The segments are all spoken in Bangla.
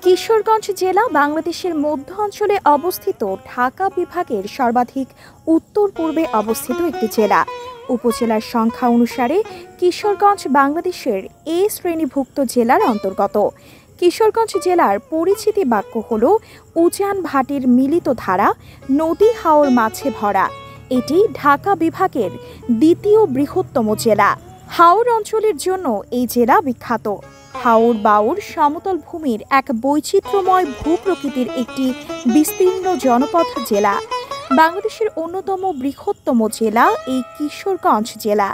কিশোরগঞ্জ জেলা বাংলাদেশের মধ্য অঞ্চলে অবস্থিত ঢাকা বিভাগের সর্বাধিক উত্তর পূর্বে অবস্থিত একটি জেলা। উপজেলার সংখ্যা অনুসারে কিশোরগঞ্জ বাংলাদেশের এ শ্রেণীভুক্ত জেলার অন্তর্গত। কিশোরগঞ্জ জেলার পরিচিতি বাক্য হল উজান ভাটির মিলিত ধারা, নদী হাওর মাছে ভরা। এটি ঢাকা বিভাগের দ্বিতীয় বৃহত্তম জেলা। হাওর অঞ্চলের জন্য এই জেলা বিখ্যাত। হাওর বাউর সমতল ভূমির এক বৈচিত্র্যময় ভূপ্রকৃতির একটি বিস্তীর্ণ জনপদ জেলা। বাংলাদেশের অন্যতম বৃহত্তম জেলা এই কিশোরগঞ্জ জেলা।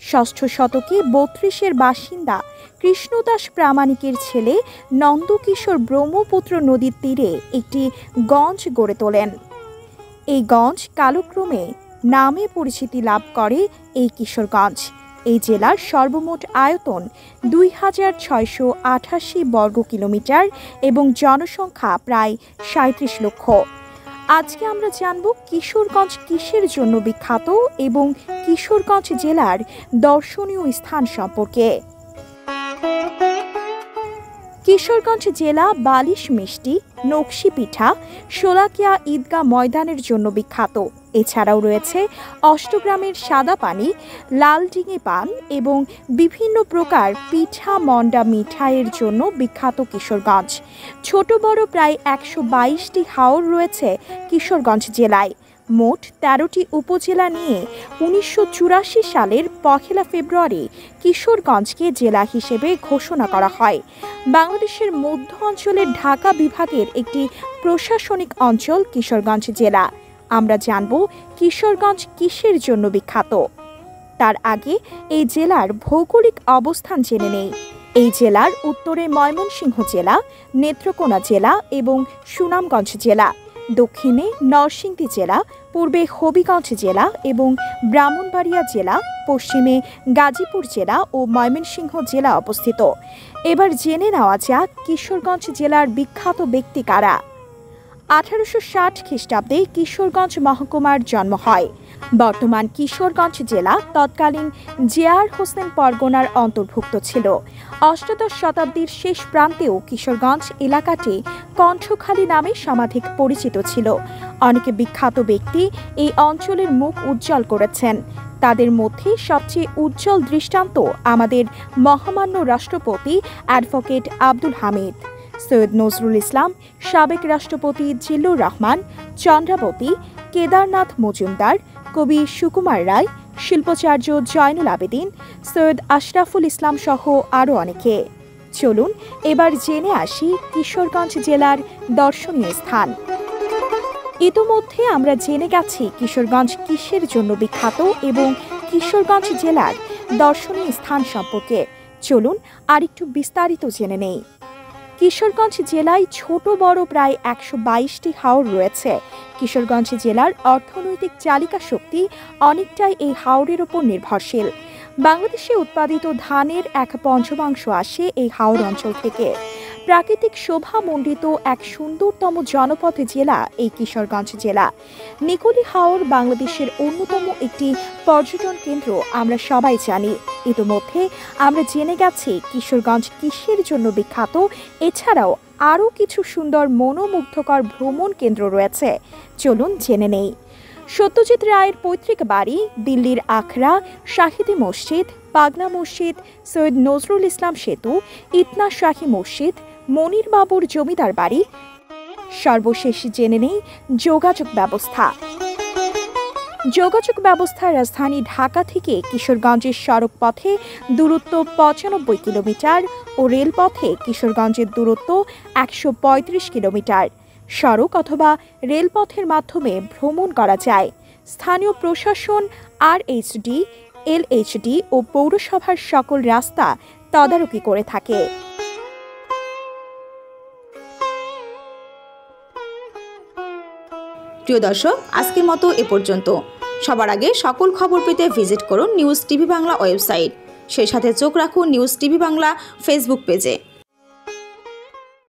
ষষ্ঠ শতকে ৩২-এর বাসিন্দা কৃষ্ণদাস প্রামাণিকের ছেলে নন্দকিশোর ব্রহ্মপুত্র নদীর তীরে একটি গঞ্জ গড়ে তোলেন। এই গঞ্জ কালক্রমে নামে পরিচিতি লাভ করে এই কিশোরগঞ্জ। এই জেলার সর্বমোট আয়তন ২,৬৮৮ বর্গ কিলোমিটার এবং জনসংখ্যা প্রায় ৩৭ লক্ষ। আজকে আমরা জানব কিশোরগঞ্জ কিসের জন্য বিখ্যাত এবং কিশোরগঞ্জ জেলার দর্শনীয় স্থান সম্পর্কে। কিশোরগঞ্জ জেলা বালিশ মিষ্টি, নকশি পিঠা, শোলাকিয়া ঈদগাহ ময়দানের জন্য বিখ্যাত। এছাড়াও রয়েছে অষ্টগ্রামের সাদা পানি, লাল ডিঙি পান এবং বিভিন্ন প্রকার পিঠা মন্ডা মিঠাইয়ের জন্য বিখ্যাত কিশোরগঞ্জ। ছোট বড় প্রায় ১২২টি হাওর রয়েছে কিশোরগঞ্জ জেলায়। মোট ১৩টি উপজেলা নিয়ে ১৯৮৪ সালের ১ ফেব্রুয়ারি কিশোরগঞ্জকে জেলা হিসেবে ঘোষণা করা হয়। বাংলাদেশের মধ্য অঞ্চলের ঢাকা বিভাগের একটি প্রশাসনিক অঞ্চল কিশোরগঞ্জ জেলা। আমরা জানব কিশোরগঞ্জ কিসের জন্য বিখ্যাত। তার আগে এই জেলার ভৌগোলিক অবস্থান জেনে নেই। এই জেলার উত্তরে ময়মনসিংহ জেলা, নেত্রকোনা জেলা এবং সুনামগঞ্জ জেলা, দক্ষিণে নরসিংদী জেলা, পূর্বে হবিগঞ্জ জেলা এবং ব্রাহ্মণবাড়িয়া জেলা, পশ্চিমে গাজীপুর জেলা ও ময়মনসিংহ জেলা অবস্থিত। এবার জেনে নেওয়া যাক কিশোরগঞ্জ জেলার বিখ্যাত ব্যক্তি কারা। ১৮৬০ খ্রিস্টাব্দে কিশোরগঞ্জ মহকুমার জন্ম হয়। বর্তমান কিশোরগঞ্জ জেলা তৎকালীন জেআর হোসেন পরগনার অন্তর্ভুক্ত ছিল। অষ্টাদশ শতাব্দীর শেষ প্রান্তেও কিশোরগঞ্জ এলাকাটি কণ্ঠখালী নামে সমাধিক পরিচিত ছিল। অনেক বিখ্যাত ব্যক্তি এই অঞ্চলের মুখ উজ্জ্বল করেছেন। তাদের মধ্যে সবচেয়ে উজ্জ্বল দৃষ্টান্ত আমাদের মহামান্য রাষ্ট্রপতি অ্যাডভোকেট আব্দুল হামিদ, সৈয়দ নজরুল ইসলাম, সাবেক রাষ্ট্রপতি জিল্লুর রহমান, চন্দ্রাবতী, কেদারনাথ মজুমদার, কবি সুকুমার রায়, শিল্পাচার্য জয়নুল আবেদিন, সৈয়দ আশরাফুল ইসলাম সহ আরও অনেকে। চলুন এবার জেনে আসি কিশোরগঞ্জ জেলার দর্শনীয় স্থান। ইতোমধ্যে আমরা জেনে গেছি কিশোরগঞ্জ কিসের জন্য বিখ্যাত এবং কিশোরগঞ্জ জেলার দর্শনীয় স্থান সম্পর্কে। চলুন আরেকটু বিস্তারিত জেনে নেই। কিশোরগঞ্জ জেলায় ছোট বড় প্রায় ১২২টি হাওর রয়েছে। কিশোরগঞ্জ জেলার অর্থনৈতিক চালিকা শক্তি অনেকটাই এই হাওরের ওপর নির্ভরশীল। বাংলাদেশে উৎপাদিত ধানের ১/৫ আসে এই হাওর অঞ্চল থেকে। প্রাকৃতিক শোভামণ্ডিত এক সুন্দরতম জনপদ জেলা এই কিশোরগঞ্জ জেলা। নিকলি হাওর বাংলাদেশের অন্যতম একটি পর্যটন কেন্দ্র আমরা সবাই জানি। ইতিমধ্যে আমরা জেনে গেছি কিশোরগঞ্জ কিসের জন্য বিখ্যাত। এছাড়াও আরও কিছু সুন্দর মনোমুগ্ধকর ভ্রমণ কেন্দ্র রয়েছে। চলুন জেনে নেই। সত্যজিৎ রায়ের পৈতৃক বাড়ি, দিল্লির আখড়া, শাহিদি মসজিদ, পাগনা মসজিদ, সৈয়দ নজরুল ইসলাম সেতু, ইতনা শাহী মসজিদ, মনির বাবুর জমিদার বাড়ি। সর্বশেষ জেনে নেই যোগাযোগ ব্যবস্থা। যোগাযোগ ব্যবস্থা রাজধানী ঢাকা থেকে কিশোরগঞ্জের সড়ক পথে দূরত্ব ৯৫ কিলোমিটার ও রেলপথে কিশোরগঞ্জের দূরত্ব ১৩৫ কিলোমিটার। সড়ক অথবা রেলপথের মাধ্যমে ভ্রমণ করা যায়। স্থানীয় প্রশাসন, আরএইচডি, এলএইচডি ও পৌরসভার সকল রাস্তা তদারকি করে থাকে। প্রিয় দর্শক, আজকের মতো এ পর্যন্ত। সবার আগে সকল খবর পেতে ভিজিট করুন নিউজ টিভি বাংলা ওয়েবসাইট। সেই সাথে চোখ রাখুন নিউজ টিভি বাংলা ফেসবুক পেজে।